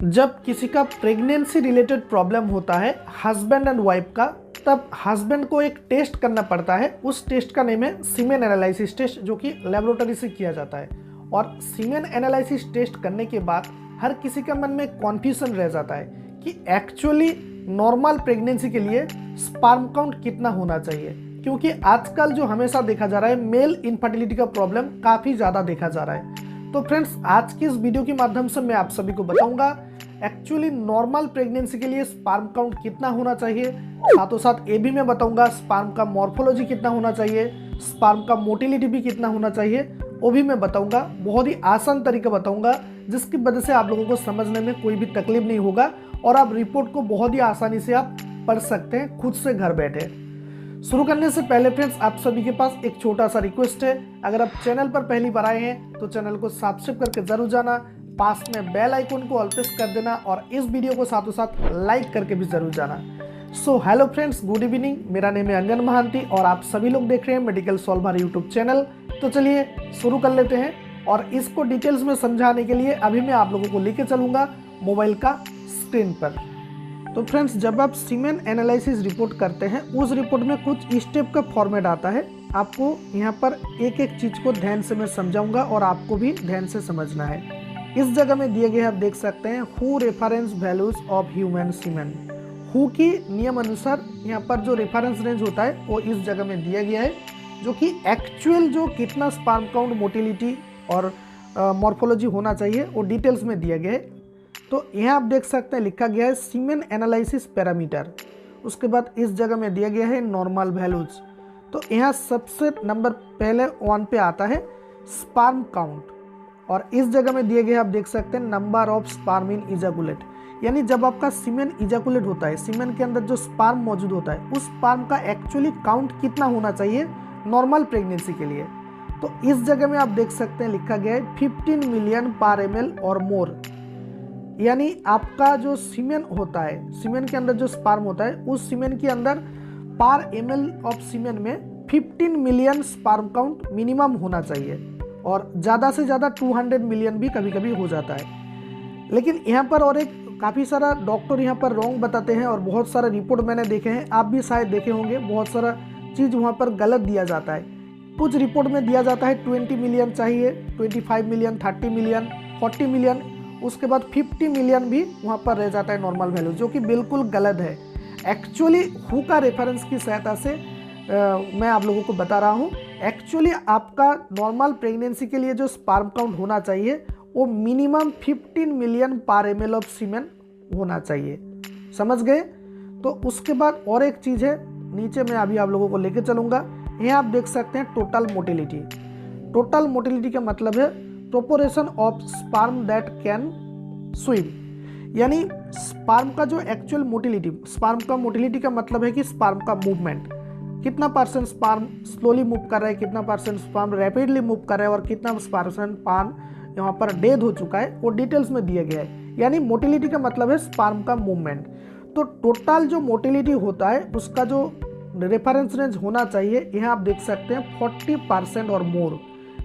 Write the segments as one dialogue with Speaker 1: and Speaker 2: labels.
Speaker 1: जब किसी का प्रेगनेंसी रिलेटेड प्रॉब्लम होता है हस्बैंड एंड वाइफ का, तब हस्बैंड को एक टेस्ट करना पड़ता है। उस टेस्ट का नेम है सीमेन एनालिसिस टेस्ट, जो कि लेबोरेटरी से किया जाता है। और सीमेन एनालिसिस टेस्ट करने के बाद हर किसी के मन में कॉन्फ्यूजन रह जाता है कि एक्चुअली नॉर्मल प्रेगनेंसी के लिए स्पर्म काउंट कितना होना चाहिए, क्योंकि आजकल जो हमेशा देखा जा रहा है मेल इनफर्टिलिटी का प्रॉब्लम काफ़ी ज़्यादा देखा जा रहा है। तो फ्रेंड्स, आज की इस वीडियो के माध्यम से मैं आप सभी को बताऊंगा एक्चुअली नॉर्मल प्रेगनेंसी के लिए स्पर्म काउंट कितना होना चाहिए। साथों साथ ये भी मैं बताऊंगा स्पर्म का मॉर्फोलॉजी कितना होना चाहिए, स्पर्म का मोटिलिटी भी कितना होना चाहिए, वो भी मैं बताऊंगा। बहुत ही आसान तरीका बताऊंगा जिसकी वजह से आप लोगों को समझने में कोई भी तकलीफ नहीं होगा और आप रिपोर्ट को बहुत ही आसानी से आप पढ़ सकते हैं खुद से घर बैठे। शुरू करने से पहले फ्रेंड्स, आप सभी के पास एक छोटा सा रिक्वेस्ट है। अगर आप चैनल पर पहली बार आए हैं तो चैनल को सब्सक्राइब करके जरूर जाना, पास में बेल आइकन को ऑल प्रेस कर देना और इस वीडियो को साथों साथ लाइक करके भी जरूर जाना। So hello friends, good evening. मेरा नेम है अंजन महांती और आप सभी लोग देख रहे हैं मेडिकल सॉल्वर यूट्यूब चैनल। तो चलिए शुरू कर लेते हैं और इसको डिटेल्स में समझाने के लिए अभी मैं आप लोगों को लेके चलूंगा मोबाइल का स्क्रीन पर। तो फ्रेंड्स, जब आप सीमेन एनालिसिस रिपोर्ट करते हैं उस रिपोर्ट में कुछ स्टेप का फॉर्मेट आता है। आपको यहाँ पर एक एक चीज़ को ध्यान से मैं समझाऊंगा और आपको भी ध्यान से समझना है। इस जगह में दिए गए आप देख सकते हैं हु reference values of human semen. हु की नियम अनुसार यहाँ पर जो रेफरेंस रेंज होता है वो इस जगह में दिया गया है, जो कि एक्चुअल जो कितना स्पर्म काउंट, मोटिलिटी और मॉर्फोलॉजी होना चाहिए वो डिटेल्स में दिया गया है। तो यहाँ आप देख सकते हैं लिखा गया है सीमेन एनालिसिस पैरामीटर। उसके बाद इस जगह में दिया गया है नॉर्मल वैल्यूज। तो यहाँ सबसे नंबर पहले 1 पे आता है स्पर्म काउंट और इस जगह में दिए गए आप देख सकते हैं number of sperm in ejaculate, यानी जब आपका सीमेन इजैकुलेट होता है, सीमेन के अंदर जो स्पर्म मौजूद होता है उस स्पर्म का एक्चुअली काउंट कितना होना चाहिए नॉर्मल प्रेगनेंसी के लिए। तो इस जगह में आप देख सकते हैं लिखा गया है 15 मिलियन पर ml और मोर, यानी आपका जो सीमेन होता है, सीमेन के अंदर जो स्पर्म होता है उस सीमेन के अंदर पर ml ऑफ सीमेन में 15 मिलियन स्पर्म काउंट मिनिमम होना चाहिए और ज़्यादा से ज़्यादा 200 मिलियन भी कभी कभी हो जाता है। लेकिन यहाँ पर और एक काफ़ी सारा डॉक्टर यहाँ पर रॉन्ग बताते हैं और बहुत सारे रिपोर्ट मैंने देखे हैं, आप भी शायद देखे होंगे, बहुत सारा चीज़ वहाँ पर गलत दिया जाता है। कुछ रिपोर्ट में दिया जाता है 20 मिलियन चाहिए, 25 मिलियन, 30 मिलियन, 40 मिलियन, उसके बाद 50 मिलियन भी वहाँ पर रह जाता है नॉर्मल वैल्यू, जो कि बिल्कुल गलत है। एक्चुअली हु का रेफरेंस की सहायता से मैं आप लोगों को बता रहा हूँ। एक्चुअली आपका नॉर्मल प्रेगनेंसी के लिए जो स्पर्म काउंट होना चाहिए वो मिनिमम 15 मिलियन पर ml ऑफ सीमेन होना चाहिए। समझ गए? तो उसके बाद और एक चीज़ है, नीचे मैं अभी आप लोगों को लेके चलूँगा। यहाँ आप देख सकते हैं टोटल मोटिलिटी। टोटल मोटिलिटी का मतलब है proportion of sperm that can swim, यानी स्पर्म का जो एक्चुअल मोटिलिटी, स्पर्म का मोटिलिटी का मतलब है कि स्पर्म का मूवमेंट, कितना परसेंट स्पर्म स्लोली मूव कर रहा है, कितना परसेंट स्पर्म रैपिडली मूव कर रहा है और कितना परसेंट स्पर्म यहाँ पर डेथ हो चुका है, वो डिटेल्स में दिया गया है। यानी मोटिलिटी का मतलब है स्पर्म का मूवमेंट। तो टोटल जो मोटिलिटी होता है उसका जो रेफरेंस रेंज होना चाहिए, यहाँ आप देख सकते हैं 40% और मोर,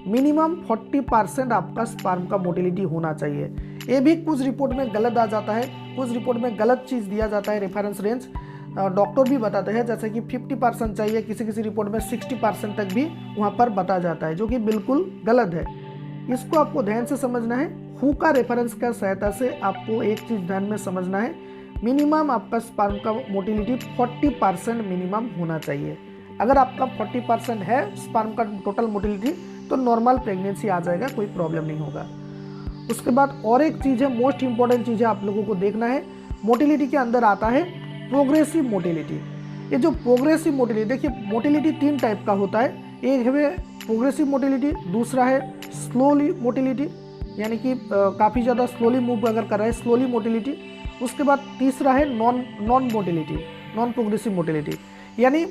Speaker 1: मिनिमम 40% आपका स्पर्म का मोटिलिटी होना चाहिए। ये भी कुछ रिपोर्ट में गलत आ जाता है, कुछ रिपोर्ट में गलत चीज़ दिया जाता है रेफरेंस रेंज। डॉक्टर भी बताते हैं जैसे कि 50% चाहिए, किसी किसी रिपोर्ट में 60% तक भी वहाँ पर बता जाता है, जो कि बिल्कुल गलत है। इसको आपको ध्यान से समझना है। हु का रेफरेंस का सहायता से आपको एक चीज़ ध्यान में समझना है, मिनिमम आपका स्पर्म का मोटिलिटी 40% मिनिमम होना चाहिए। अगर आपका 40% है स्पर्म का टोटल मोटिलिटी तो नॉर्मल प्रेगनेंसी आ जाएगा, कोई प्रॉब्लम नहीं होगा। उसके बाद और एक चीज़ है, मोस्ट इंपॉर्टेंट चीज़ है, आप लोगों को देखना है। मोटिलिटी के अंदर आता है प्रोग्रेसिव मोटिलिटी। ये जो प्रोग्रेसिव मोटिलिटी, देखिए मोटिलिटी 3 टाइप का होता है। एक है प्रोग्रेसिव मोटिलिटी, दूसरा है स्लोली मोटिलिटी, यानी कि काफ़ी ज़्यादा स्लोली मूव अगर कर रहा है, स्लोली मोटिलिटी। उसके बाद तीसरा है non motility, non progressive motility. यानी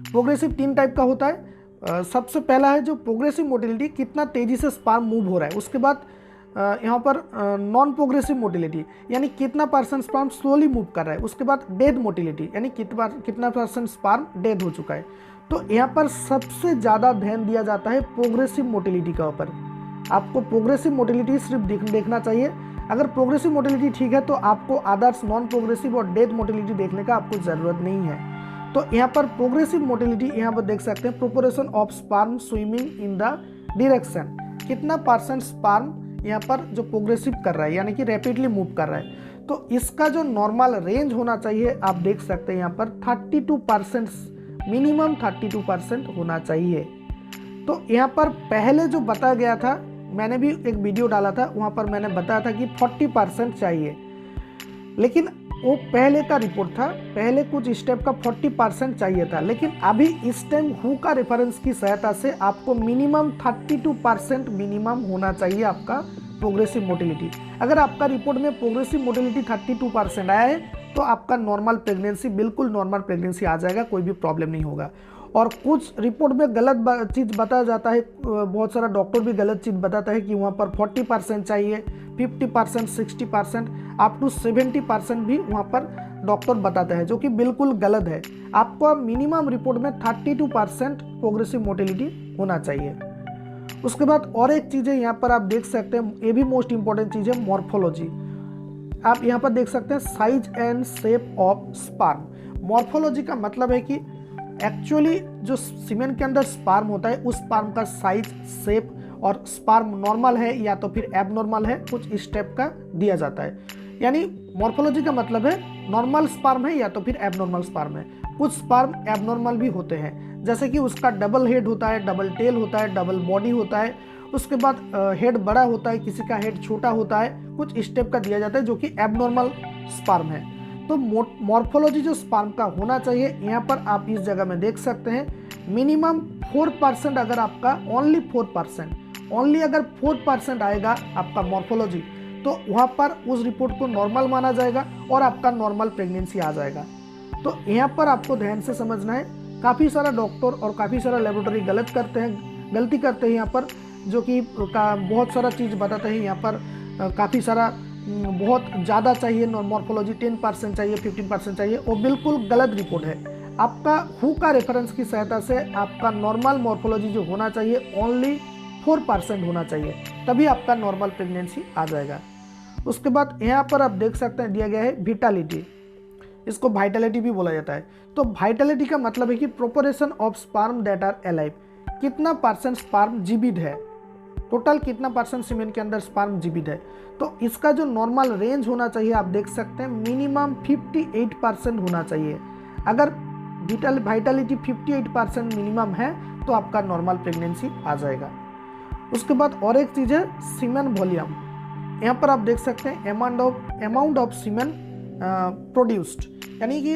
Speaker 1: प्रोग्रेसिव 3 टाइप का होता है। सबसे पहला है जो प्रोग्रेसिव मोटिलिटी, कितना तेज़ी से स्पर्म मूव हो रहा है। उसके बाद यहाँ पर नॉन प्रोग्रेसिव मोटिलिटी, यानी कितना परसेंट स्पर्म स्लोली मूव कर रहा है। उसके बाद डेथ मोटिलिटी, यानी कितना परसेंट स्पर्म डेथ हो चुका है। तो यहाँ पर सबसे ज़्यादा ध्यान दिया जाता है प्रोग्रेसिव मोटिलिटी का ऊपर। आपको प्रोग्रेसिव मोटिलिटी सिर्फ देखना चाहिए। अगर प्रोग्रेसिव मोटिलिटी ठीक है तो आपको अदर्स नॉन प्रोग्रेसिव और डेथ मोटिलिटी देखने का आपको ज़रूरत नहीं है। तो यहाँ पर प्रोग्रेसिव मोटिलिटी यहाँ पर देख सकते हैं, proportion of sperm swimming in the direction, कितना परसेंट स्पर्म यहाँ पर जो प्रोग्रेसिव कर रहा है यानी कि रैपिडली मूव कर रहा है। तो इसका जो नॉर्मल रेंज होना चाहिए आप देख सकते हैं यहाँ पर 32%, मिनिमम 32% होना चाहिए। तो यहाँ पर पहले जो बताया गया था, मैंने भी एक वीडियो डाला था, वहाँ पर मैंने बताया था कि 40% चाहिए, लेकिन वो पहले का रिपोर्ट था, पहले कुछ स्टेप का 40% चाहिए था, लेकिन अभी इस टाइम हु का रेफरेंस की सहायता से आपको मिनिमम 32% मिनिमम होना चाहिए आपका प्रोग्रेसिव मोटिलिटी। अगर आपका रिपोर्ट में प्रोग्रेसिव मोटिलिटी 32% आया है तो आपका नॉर्मल प्रेगनेंसी, बिल्कुल नॉर्मल प्रेगनेंसी आ जाएगा, कोई भी प्रॉब्लम नहीं होगा। और कुछ रिपोर्ट में गलत चीज़ बताया जाता है, बहुत सारा डॉक्टर भी गलत चीज़ बताता है कि वहाँ पर 40% चाहिए, 50%, 60%, अप टू 70% भी वहाँ पर डॉक्टर बताते हैं, जो कि बिल्कुल गलत है। आपको मिनिमम रिपोर्ट में 32% प्रोग्रेसिव मोटिलिटी होना चाहिए। उसके बाद और एक चीज़ है यहाँ पर आप देख सकते हैं, ये भी मोस्ट इंपॉर्टेंट चीज़ है, मॉर्फोलॉजी। आप यहाँ पर देख सकते हैं size and shape of sperm. Morphology का मतलब है कि एक्चुअली जो सीमेन के अंदर स्पर्म होता है उस स्पर्म का साइज, शेप और स्पर्म नॉर्मल है या तो फिर एबनॉर्मल है, कुछ स्टेप का दिया जाता है। यानी मॉर्फोलॉजी का मतलब है नॉर्मल स्पर्म है या तो फिर एबनॉर्मल स्पर्म है। कुछ स्पर्म एबनॉर्मल भी होते हैं, जैसे कि उसका डबल हेड होता है, डबल टेल होता है, डबल बॉडी होता है, उसके बाद हेड बड़ा होता है, किसी का हेड छोटा होता है, कुछ स्टेप का दिया जाता है जो कि एबनॉर्मल स्पर्म है। तो मॉर्फोलॉजी जो स्पर्म का होना चाहिए, यहाँ पर आप इस जगह में देख सकते हैं मिनिमम 4%, अगर आपका ओनली 4%, ओनली अगर 4% आएगा आपका मॉर्फोलॉजी, तो वहाँ पर उस रिपोर्ट को नॉर्मल माना जाएगा और आपका नॉर्मल प्रेगनेंसी आ जाएगा। तो यहाँ पर आपको ध्यान से समझना है, काफ़ी सारा डॉक्टर और काफ़ी सारा लेबोरेटरी गलती करते हैं यहाँ पर, जो कि बहुत सारा चीज़ बताते हैं यहाँ पर, काफ़ी सारा बहुत ज़्यादा चाहिए मॉर्फोलॉजी, 10% चाहिए, 15% चाहिए, वो बिल्कुल गलत रिपोर्ट है। आपका हु का रेफरेंस की सहायता से आपका नॉर्मल मॉर्फोलॉजी जो होना चाहिए ओनली 4% होना चाहिए, तभी आपका नॉर्मल प्रेगनेंसी आ जाएगा। उसके बाद यहाँ पर आप देख सकते हैं दिया गया है विटालिटी, इसको वाइटलिटी भी बोला जाता है। तो वाइटलिटी का मतलब है कि proportion of sperm that are alive, कितना परसेंट स्पर्म जीवित है, टोटल कितना परसेंट सीमेन के अंदर स्पर्म जीवित है। तो इसका जो नॉर्मल रेंज होना चाहिए आप देख सकते हैं मिनिमम 58% होना चाहिए। अगर वाइटलिटी 58% मिनिमम है तो आपका नॉर्मल प्रेगनेंसी आ जाएगा। उसके बाद और एक चीज़ है सीमेन वॉल्यूम, यहाँ पर आप देख सकते हैं अमाउंट ऑफ सीमेन प्रोड्यूस्ड, यानी कि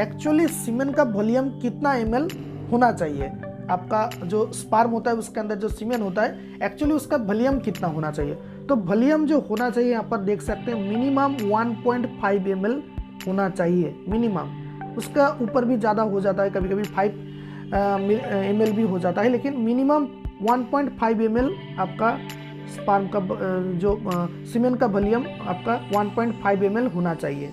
Speaker 1: एक्चुअली सीमेन का वॉल्यूम कितना ml होना चाहिए। आपका जो स्पर्म होता है उसके अंदर जो सीमेन होता है एक्चुअली उसका वॉल्यूम कितना होना चाहिए। तो वॉल्यूम जो होना चाहिए यहाँ पर देख सकते हैं मिनिमम 1.5 ml होना चाहिए मिनिमम, उसका ऊपर भी ज़्यादा हो जाता है, कभी कभी 5 ml भी हो जाता है, लेकिन मिनिमम 1.5 ml आपका स्पर्म का जो सीमेन का वॉल्यूम आपका 1.5 ml होना चाहिए।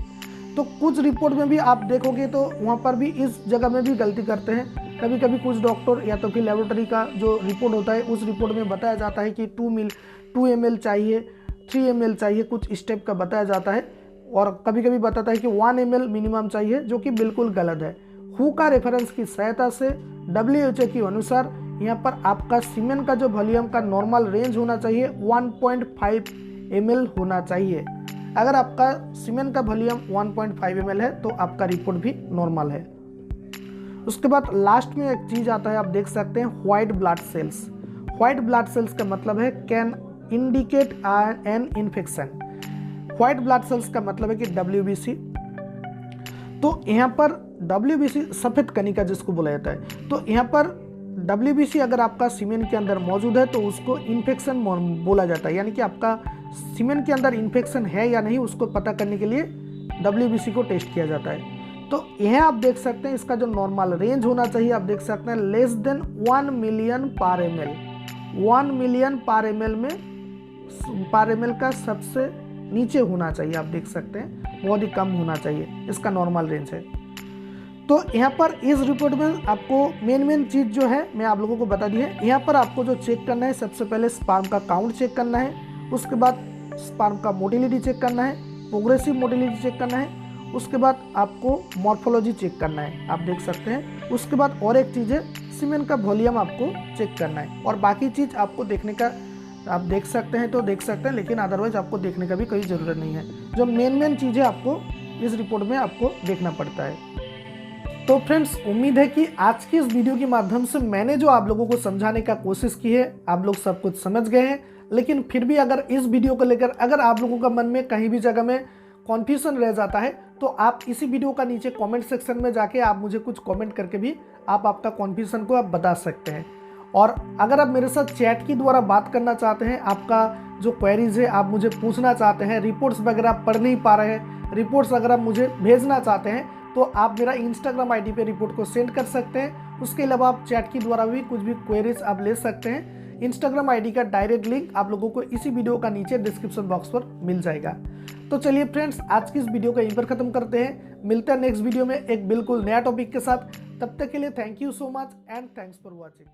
Speaker 1: तो कुछ रिपोर्ट में भी आप देखोगे तो वहाँ पर भी इस जगह में भी गलती करते हैं। कभी कभी कुछ डॉक्टर या तो फिर लेबोरेटरी का जो रिपोर्ट होता है उस रिपोर्ट में बताया जाता है कि 2 ml चाहिए, 3 ml चाहिए, कुछ स्टेप का बताया जाता है, और कभी कभी बताता है कि 1 ml मिनिमम चाहिए, जो कि बिल्कुल गलत है। हु का रेफरेंस की सहायता से WHO के अनुसार यहाँ पर आपका सीमेन का जो वॉल्यूम का नॉर्मल रेंज होना चाहिए 1.5 ml होना चाहिए। अगर आपका सीमेन का वॉल्यूम 1.5 ml है तो आपका रिपोर्ट भी नॉर्मल है। उसके बाद लास्ट में एक चीज़ आता है, आप देख सकते हैं white blood cells. White blood cells का मतलब है can indicate an infection. White blood cells का मतलब है कि WBC। तो यहाँ पर WBC सफ़ेद कणिका जिसको बोला जाता है, तो यहाँ पर WBC अगर आपका सीमेन के अंदर मौजूद है तो उसको इन्फेक्शन बोला जाता है, यानी कि आपका सीमेन के अंदर इन्फेक्शन है या नहीं उसको पता करने के लिए WBC को टेस्ट किया जाता है। तो यह आप देख सकते हैं इसका जो नॉर्मल रेंज होना चाहिए आप देख सकते हैं लेस देन 1 मिलियन पर ml। 1 मिलियन पर ml का सबसे नीचे होना चाहिए, आप देख सकते हैं बहुत ही कम होना चाहिए, इसका नॉर्मल रेंज है। तो यहाँ पर इस रिपोर्ट में आपको मेन चीज़ जो है मैं आप लोगों को बता दी है। यहाँ पर आपको जो चेक करना है, सबसे पहले स्पर्म का काउंट चेक करना है, उसके बाद स्पर्म का मोटिलिटी चेक करना है, प्रोग्रेसिव मोटिलिटी चेक करना है, उसके बाद आपको मॉर्फोलॉजी चेक करना है, आप देख सकते हैं। उसके बाद और एक चीज़ है, सीमेन का वॉल्यूम आपको चेक करना है, और बाकी चीज़ आपको देखने का, आप देख सकते हैं तो देख सकते हैं, लेकिन अदरवाइज आपको देखने का भी कोई ज़रूरत नहीं है। जो मेन चीज़ें आपको इस रिपोर्ट में आपको देखना पड़ता है। तो फ्रेंड्स, उम्मीद है कि आज की इस वीडियो के माध्यम से मैंने जो आप लोगों को समझाने का कोशिश की है, आप लोग सब कुछ समझ गए हैं। लेकिन फिर भी अगर इस वीडियो को लेकर अगर आप लोगों का मन में कहीं भी जगह में कॉन्फ्यूजन रह जाता है, तो आप इसी वीडियो का नीचे कमेंट सेक्शन में जाके आप मुझे कुछ कमेंट करके भी आप आपका कॉन्फ्यूजन को आप बता सकते हैं। और अगर आप मेरे साथ चैट के द्वारा बात करना चाहते हैं, आपका जो क्वेरीज है आप मुझे पूछना चाहते हैं, रिपोर्ट्स वगैरह आप पढ़ नहीं पा रहे हैं, रिपोर्ट्स अगर आप मुझे भेजना चाहते हैं, तो आप मेरा इंस्टाग्राम आईडी पे रिपोर्ट को सेंड कर सकते हैं। उसके अलावा आप चैट के द्वारा भी कुछ भी क्वेरीज आप ले सकते हैं। इंस्टाग्राम आईडी का डायरेक्ट लिंक आप लोगों को इसी वीडियो का नीचे डिस्क्रिप्शन बॉक्स पर मिल जाएगा। तो चलिए फ्रेंड्स, आज की इस वीडियो को यहीं पर खत्म करते हैं। मिलते हैं नेक्स्ट वीडियो में एक बिल्कुल नया टॉपिक के साथ। तब तक के लिए thank you so much and thanks for watching.